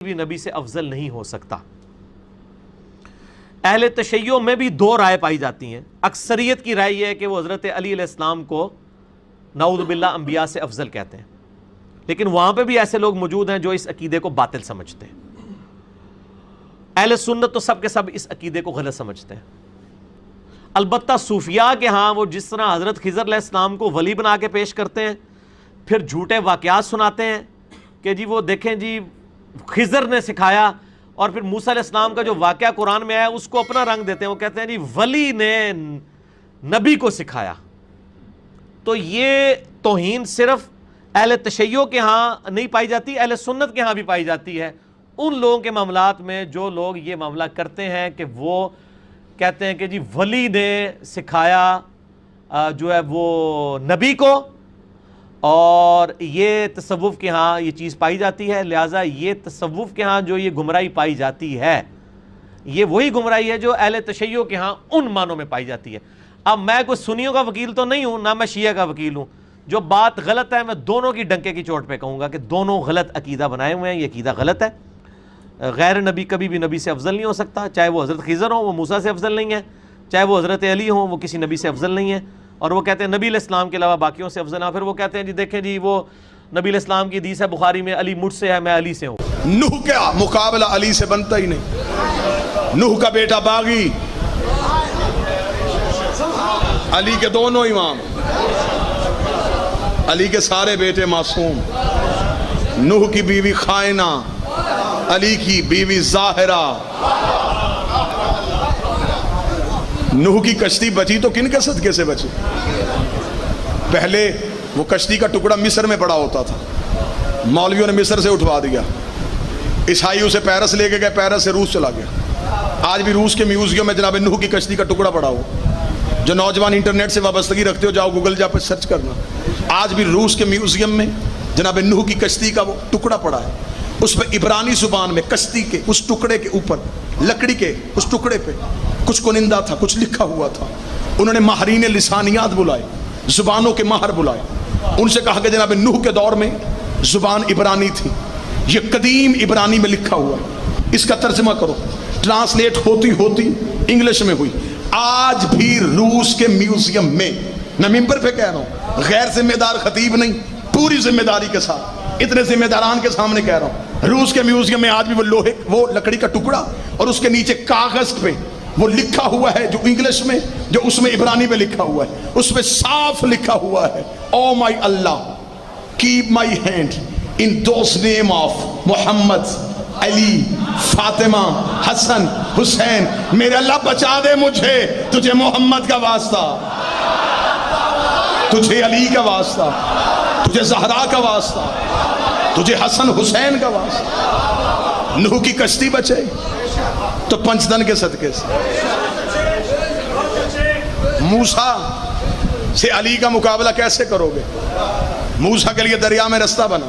بھی نبی سے افضل نہیں ہو سکتا۔ اہل تشیع میں بھی دو رائے پائی جاتی ہیں۔ اکثریت کی رائے یہ ہے کہ وہ حضرت علی علیہ السلام کو نعوذ باللہ انبیاء سے افضل کہتے ہیں، لیکن وہاں پہ بھی ایسے لوگ موجود ہیں جو اس عقیدے کو باطل سمجھتے ہیں۔ اہل سنت تو سب کے سب اس عقیدے کو غلط سمجھتے ہیں۔ البتہ صوفیاء کے ہاں وہ جس طرح حضرت خضر علیہ السلام کو ولی بنا کے پیش کرتے ہیں، پھر جھوٹے واقعات سناتے ہیں کہ جی وہ دیکھیں جی خضر نے سکھایا، اور پھر موسیٰ علیہ السلام کا جو واقعہ قرآن میں آیا اس کو اپنا رنگ دیتے ہیں۔ وہ کہتے ہیں جی ولی نے نبی کو سکھایا۔ تو یہ توہین صرف اہل تشیع کے ہاں نہیں پائی جاتی، اہل سنت کے ہاں بھی پائی جاتی ہے۔ ان لوگوں کے معاملات میں جو لوگ یہ معاملہ کرتے ہیں کہ وہ کہتے ہیں کہ جی ولی نے سکھایا جو ہے وہ نبی کو، اور یہ تصوف کے ہاں یہ چیز پائی جاتی ہے، لہٰذا یہ تصوف کے ہاں جو یہ گمراہی پائی جاتی ہے یہ وہی گمراہی ہے جو اہل تشیع کے ہاں ان معنوں میں پائی جاتی ہے۔ اب میں کوئی سنیوں کا وکیل تو نہیں ہوں، نہ میں شیعہ کا وکیل ہوں۔ جو بات غلط ہے میں دونوں کی ڈنکے کی چوٹ پہ کہوں گا کہ دونوں غلط عقیدہ بنائے ہوئے ہیں، یہ عقیدہ غلط ہے۔ غیر نبی کبھی بھی نبی سے افضل نہیں ہو سکتا، چاہے وہ حضرت خضر ہوں وہ موسیٰ سے افضل نہیں ہے، چاہے وہ حضرت علی ہوں وہ کسی نبی سے افضل نہیں ہے۔ اور وہ کہتے ہیں نبی علیہ السلام کے علاوہ باقیوں سے افضل ہیں، پھر وہ کہتے ہیں جی دیکھیں جی وہ نبی علیہ السلام کی حدیث ہے بخاری میں، علی مجھ سے ہے میں علی سے ہوں۔ نوح کا مقابلہ علی سے بنتا ہی نہیں۔ نوح کا بیٹا باغی، علی کے دونوں امام، علی کے سارے بیٹے معصوم۔ نوح کی بیوی خائنہ، علی کی بیوی ظاہرہ۔ نوح کی کشتی بچی تو کن کے صدقے سے بچی؟ پہلے وہ کشتی کا ٹکڑا مصر میں پڑا ہوتا تھا، مولویوں نے مصر سے اٹھوا دیا، عیسائی اسے پیرس لے کے گئے، پیرس سے روس چلا گیا۔ آج بھی روس کے میوزیم میں جناب نوح کی کشتی کا ٹکڑا پڑا ہو۔ جو نوجوان انٹرنیٹ سے وابستگی رکھتے ہو جاؤ گوگل جا پہ سرچ کرنا، آج بھی روس کے میوزیم میں جناب نوح کی کشتی کا وہ ٹکڑا پڑا ہے۔ اس پہ عبرانی زبان میں کشتی کے اس ٹکڑے کے اوپر، لکڑی کے اس ٹکڑے پہ کچھ کنندہ تھا، کچھ لکھا ہوا تھا۔ انہوں نے ماہرین لسانیات بلائے، زبانوں کے ماہر بلائے، ان سے کہا کہ جناب نوح کے دور میں زبان عبرانی تھی، یہ قدیم عبرانی میں لکھا ہوا ہے، اس کا ترجمہ کرو۔ ٹرانسلیٹ ہوتی ہوتی انگلش میں ہوئی۔ آج بھی روس کے میوزیم میں، میں ممبر پہ کہہ رہا ہوں، غیر ذمہ دار خطیب نہیں، پوری ذمہ داری کے ساتھ، اتنے ذمہ داران کے سامنے کہہ رہا ہوں، روس کے میوزیم میں آج بھی وہ لوہے وہ لکڑی کا ٹکڑا اور اس کے نیچے کاغذ پہ وہ لکھا ہوا ہے، جو انگلش میں، جو اس میں عبرانی میں لکھا ہوا ہے، اس میں صاف لکھا ہوا ہے، oh my Allah keep my hand in those name of Muhammad, Ali, Fatima, Hasan, Husain, میرے اللہ بچا دے مجھے، تجھے محمد کا واسطہ، تجھے علی کا واسطہ، تجھے زہرا کا واسطہ، تجھے حسن حسین کا واسطہ۔ نوح کی کشتی بچے تو پنچدن کے صدقے سے۔ موسیٰ سے علی کا مقابلہ کیسے کرو گے؟ موسیٰ کے لیے دریا میں رستہ بنا،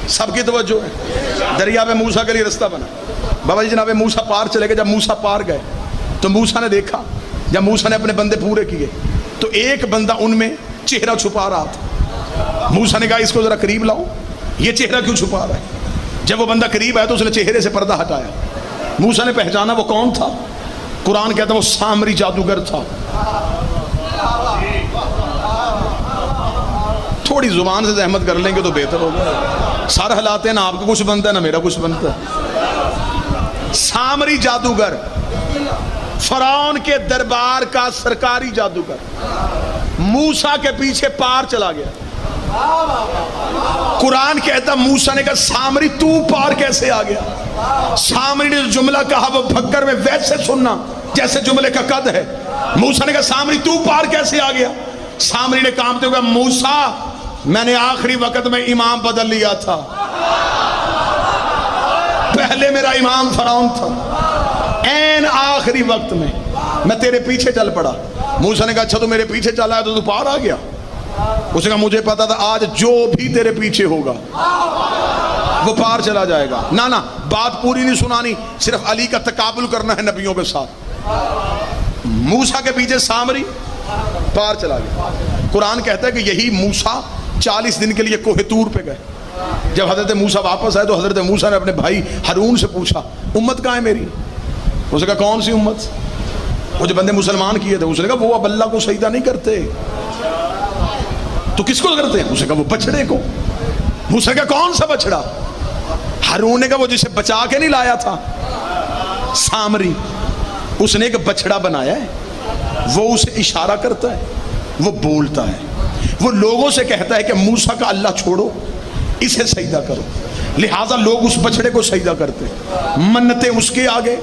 سب کی توجہ ہے، دریا میں موسیٰ کے لیے رستہ بنا۔ بابا جی جناب موسیٰ پار چلے گئے، جب موسیٰ پار گئے تو موسیٰ نے دیکھا، جب موسیٰ نے اپنے بندے پورے کیے تو ایک بندہ ان میں چہرہ چھپا رہا تھا۔ موسیٰ نے کہا اس کو ذرا قریب لاؤ، یہ چہرہ کیوں چھپا رہا ہے؟ جب وہ بندہ قریب آیا تو اس نے چہرے سے پردہ ہٹایا۔ موسیٰ نے پہچانا وہ کون تھا؟ قرآن کہتا ہے وہ سامری جادوگر تھا۔ تھوڑی زبان سے زحمت کر لیں گے تو بہتر ہوگا، سر ہلاتے ہیں نہ آپ کو کچھ بنتا ہے نہ میرا کچھ بنتا ہے۔ سامری جادوگر، فرعون کے دربار کا سرکاری جادوگر، موسیٰ کے پیچھے پار چلا گیا۔ قرآن کہتا موسیٰ نے کہا سامری تو پار کیسے آ گیا؟ سامری نے جو جملہ کہا وہ بھکر میں ویسے سننا جیسے جملے کا قد ہے۔ موسیٰ نے کہا سامری تو پار کیسے آ گیا؟ سامری نے کامتے ہوئے کہا موسیٰ میں نے آخری وقت میں امام بدل لیا تھا، پہلے میرا امام فرعون تھا، این آخری وقت میں تیرے پیچھے چل پڑا۔ موسیٰ نے کہا اچھا تو میرے پیچھے چلا ہے تو پار آ گیا؟ اس نے کہا مجھے پتا تھا آج جو بھی تیرے پیچھے ہوگا وہ پار چلا جائے گا۔ نہ بات پوری نہیں سنانی، صرف علی کا تقابل کرنا ہے نبیوں کے ساتھ۔ موسیٰ کے پیچھے سامری پار چلا گیا۔ قرآن کہتا ہے کہ یہی موسیٰ 40 دن کے لیے کوہ طور پہ گئے، جب حضرت موسیٰ واپس آئے تو حضرت موسیٰ نے اپنے بھائی ہارون سے پوچھا امت کہاں ہے میری؟ اس نے کہا کون سی امت؟ وہ جو بندے مسلمان کیے تھے. اس نے کہا وہ اب اللہ کو سجدہ نہیں کرتے. تو کس کو کرتے ہیں؟ اس نے کہا وہ بچڑے کو. موسیٰ نے کہا کون سا بچڑا؟ ہارون نے کہا وہ جسے بچا کے نہیں لایا تھا سامری, اس نے ایک بچڑا بنایا ہے, وہ اسے اشارہ کرتا ہے, وہ بولتا ہے, وہ لوگوں سے کہتا ہے کہ موسیٰ کا اللہ چھوڑو, اسے سجدہ کرو. لہٰذا لوگ اس بچڑے کو سجدہ کرتے, منتیں اس کے آگے,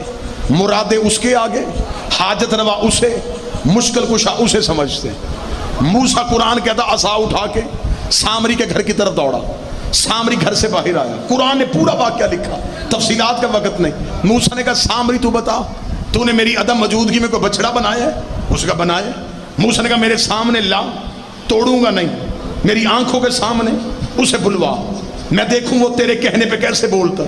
مرادیں اس کے آگے, حاجت روا اسے, مشکل کشا اسے سمجھتے. موسیٰ قرآن کہتا عصا اٹھا کے سامری کے گھر کی طرف دوڑا, سامری گھر سے باہر آیا. قرآن نے پورا واقعہ لکھا, تفصیلات کا وقت نہیں. موسیٰ نے کہا سامری تو بتا, تو نے میری عدم موجودگی میں کوئی بچڑا بنایا ہے؟ اس کا بنایا. موسیٰ نے کہا میرے سامنے لا, توڑوں گا نہیں, میری آنکھوں کے سامنے اسے بلوا, میں دیکھوں وہ تیرے کہنے پہ کیسے بولتا.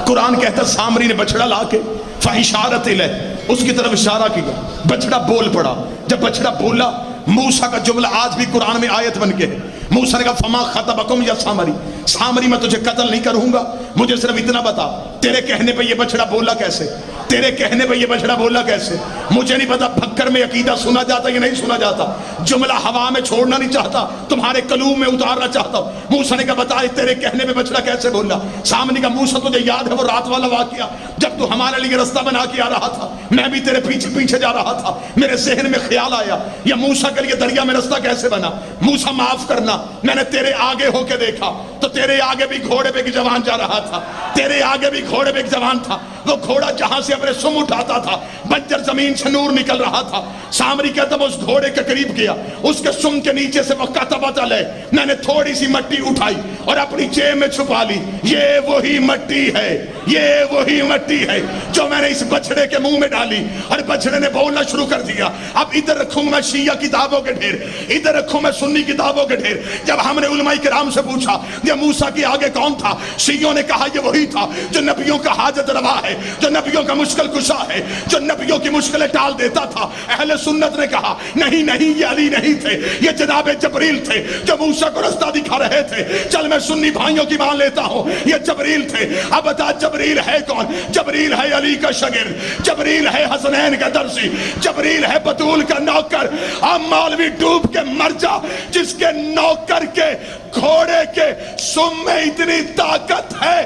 قرآن کہتا سامری نے بچڑا لا کے فاشارت الیہ, اس کی طرف اشارہ کیا, بچڑا بول پڑا. جب بچڑا بولا, موسیٰ کا جملہ آج بھی قرآن میں آیت بن کے ہے. موسیٰ نے کہا فما خطبکم یا سامری, سامری میں تجھے قتل نہیں کروں گا, مجھے صرف اتنا بتا تیرے کہنے پہ یہ بچڑا بولا کیسے, تیرے کہنے پہ یہ بچڑا بولا کیسے. مجھے نہیں پتا بھکر میں عقیدہ سنا جاتا یا نہیں سنا جاتا, جملہ ہوا میں چھوڑنا نہیں چاہتا, تمہارے قلوب میں اتارنا چاہتا ہوں. موسیٰ نے کہا بتا تیرے کہنے پہ بچڑا کیسے بولا. سامنے کا موسیٰ تجھے یاد ہے وہ رات والا واقعہ جب تو ہمارے لیے رستہ بنا کے آ رہا تھا, میں بھی تیرے پیچھے پیچھے جا رہا تھا, میرے ذہن میں خیال آیا یہ موسیٰ کے لیے دریا میں رستہ کیسے بنا. موسیٰ معاف کرنا, میں نے تیرے آگے ہو کے دیکھا تو تیرے آگے بھی گھوڑے پہ ایک جوان جا رہا تھا, تیرے آگے بھی گھوڑے پہ ایک جوان تھا. وہ گھوڑا جہاں سے اپنے سم اٹھاتا تھا بنجر زمین سے نور نکل رہا تھا. سامری کہتا وہ اس گھوڑے کے قریب گیا, اس کے سم کے نیچے سے وہ کتبہ لے, میں نے تھوڑی سی مٹی اٹھائی اور اپنی جیب میں چھپا لی. یہ وہی مٹی ہے, یہ وہی مٹی ہے جو میں نے اس بچڑے کے منہ میں ڈالی. اور بچڑے نے بولنا شروع کر دیا. اب ادھر رکھوں میں شیعہ کتابوں کے ڈھیر, ادھر رکھوں میں سنی کتابوں کے ڈھیر. جب ہم نے علماء کرام سے پوچھا یہ موسیٰ کے آگے کون تھا, شیعوں نے کہا یہ وہی تھا جو نبیوں کا حاجت روا ہے, جو نبیوں کا مشکل کشا ہے, جو نبیوں کی مشکلیں ٹال دیتا تھا. اہل سنت نے کہا نہیں نہیں یہ علی نہیں تھے, یہ جناب جبریل تھے جو موسیٰ کو رستہ دکھا رہے تھے. چل میں سنی بھائیوں کی مان لیتا ہوں یہ جبریل تھے. اب بتا جبریل ہے کون؟ جبریل ہے علی کا شاگرد, جبریل ہے حسنین کا درسی, جبریل ہے بطول کا نوکر. اب مولوی ڈوب کے مر جا جس کے نوکر کے گھوڑے کے سم میں اتنی طاقت ہے,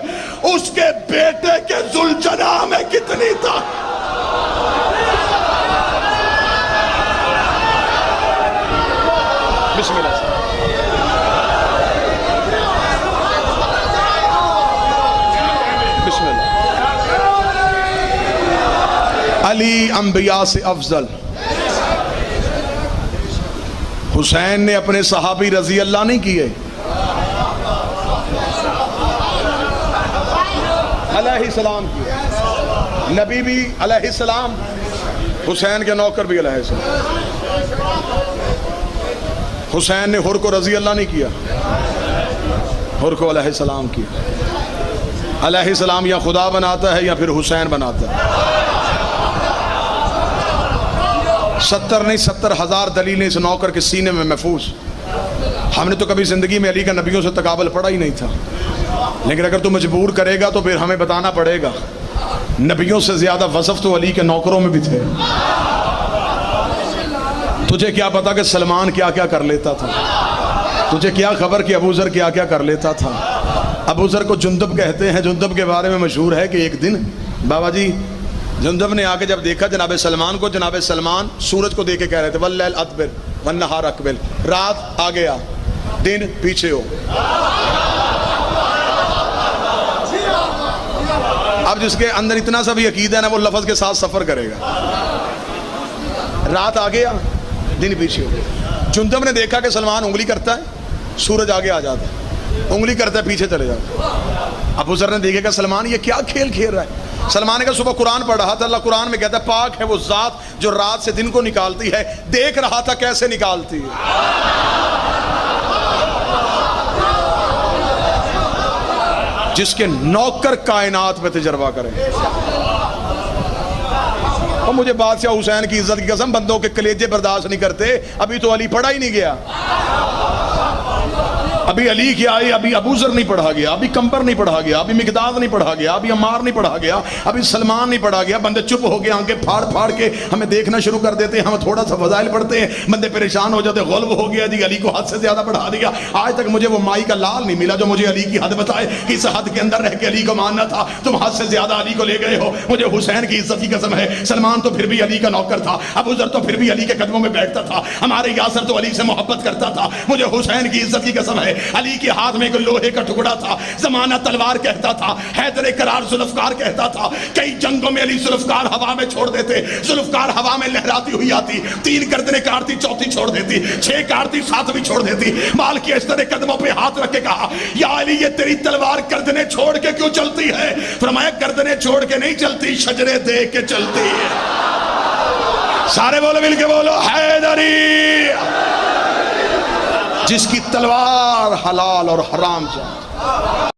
اس کے بیٹے کے ذوالجناح میں کتنی طاقت. بسم اللہ. بسم اللہ. علی انبیاء سے افضل. حسین نے اپنے صحابی رضی اللہ نہیں کیے, علیہ السلام کیے. نبی بھی علیہ السلام, حسین کے نوکر بھی علیہ السلام. حسین نے حر کو رضی اللہ نہیں کیا, حر کو علیہ السلام کیا. علیہ السلام یا خدا بناتا ہے یا پھر حسین بناتا ہے. 70 نہیں 70,000 دلیلیں اس نوکر کے سینے میں محفوظ. ہم نے تو کبھی زندگی میں علی کا نبیوں سے تقابل پڑھا ہی نہیں تھا, لیکن اگر تو مجبور کرے گا تو پھر ہمیں بتانا پڑے گا نبیوں سے زیادہ وصف تو علی کے نوکروں میں بھی تھے. تجھے کیا پتا کہ سلمان کیا کیا کر لیتا تھا, تجھے کیا خبر کہ ابو ذر کیا کیا کر لیتا تھا. ابو ذر کو جندب کہتے ہیں. جندب کے بارے میں مشہور ہے کہ ایک دن بابا جی جندب نے آ کے جب دیکھا جناب سلمان کو, جناب سلمان سورج کو دیکھ کے کہہ رہے تھے واللیل ادبر والنہار اقبل, رات آ گیا دن پیچھے ہو. اب جس کے اندر اتنا سا بھی عقیدہ ہے نا وہ لفظ کے ساتھ سفر کرے گا. رات آ گیا دن پیچھے ہو. جندب نے دیکھا کہ سلمان انگلی کرتا ہے سورج آگے آ جاتا ہے, انگلی کرتا ہے پیچھے چلے جاتا ہے. ابو ذر نے دیکھا کہ سلمان یہ کیا کھیل کھیل رہا ہے. سلمان نے کہا صبح قرآن پڑھ رہا تھا, اللہ قرآن میں کہتا ہے پاک ہے وہ ذات جو رات سے دن کو نکالتی ہے, دیکھ رہا تھا کیسے نکالتی ہے. جس کے نوکر کائنات پہ تجربہ کریں. اور مجھے بادشاہ حسین کی عزت کی قسم بندوں کے کلیجے برداشت نہیں کرتے. ابھی تو علی پڑھا ہی نہیں گیا. ابھی علی کی آئی، ابھی ابو ذر نہیں پڑھا گیا، ابھی کمبر نہیں پڑھا گیا، ابھی مقداد نہیں پڑھا گیا، ابھی عمار نہیں پڑھا گیا، ابھی سلمان نہیں پڑھا گیا. بندے چپ ہو گئے، آنکھیں پھاڑ پھاڑ کے ہمیں دیکھنا شروع کر دیتے ہیں. ہم تھوڑا سا فضائل پڑھتے ہیں، بندے پریشان ہو جاتے، غلب ہو گیا جی، علی کو حد سے زیادہ بڑھا دیا. آج تک مجھے وہ مائی کا لال نہیں ملا جو مجھے علی کی حد بتائے کہ اس حد کے اندر رہ کے علی کو ماننا تھا. تم حد سے زیادہ علی کو لے گئے ہو. مجھے حسین کی عزت کی قسم ہے، سلمان تو پھر بھی علی کا نوکر تھا، ابو ذر تو پھر بھی علی کے قدموں میں بیٹھتا تھا، ہمارے یاسر تو علی سے محبت کرتا تھا. مجھے حسین کی عزت کی قسم ہے، علی کے ہاتھ میں ایک لوہے کا ٹکڑا تھا، زمانہ تلوار کہتا تھا، حیدر کرار ذوالفقار کہتا تھا. کئی جنگوں میں علی ذوالفقار ہوا میں چھوڑ دیتے، ذوالفقار ہوا میں لہراتی ہوئی آتی، 3 گردنیں کاٹتی، 4تھی چھوڑ دیتی، 6 کاٹتی، 7ویں چھوڑ دیتی. مال کی اشتر قدموں پہ ہاتھ رکھ کے کہا، یا علی یہ تیری تلوار گردنیں چھوڑ کے کیوں چلتی ہے؟ فرمایا گردنیں چھوڑ کے نہیں چلتی، شجرے دیکھ کے چلتی ہے. سارے بولو، مل کے بولو، حیدری. جس کی تلوار حلال اور حرام جانتا.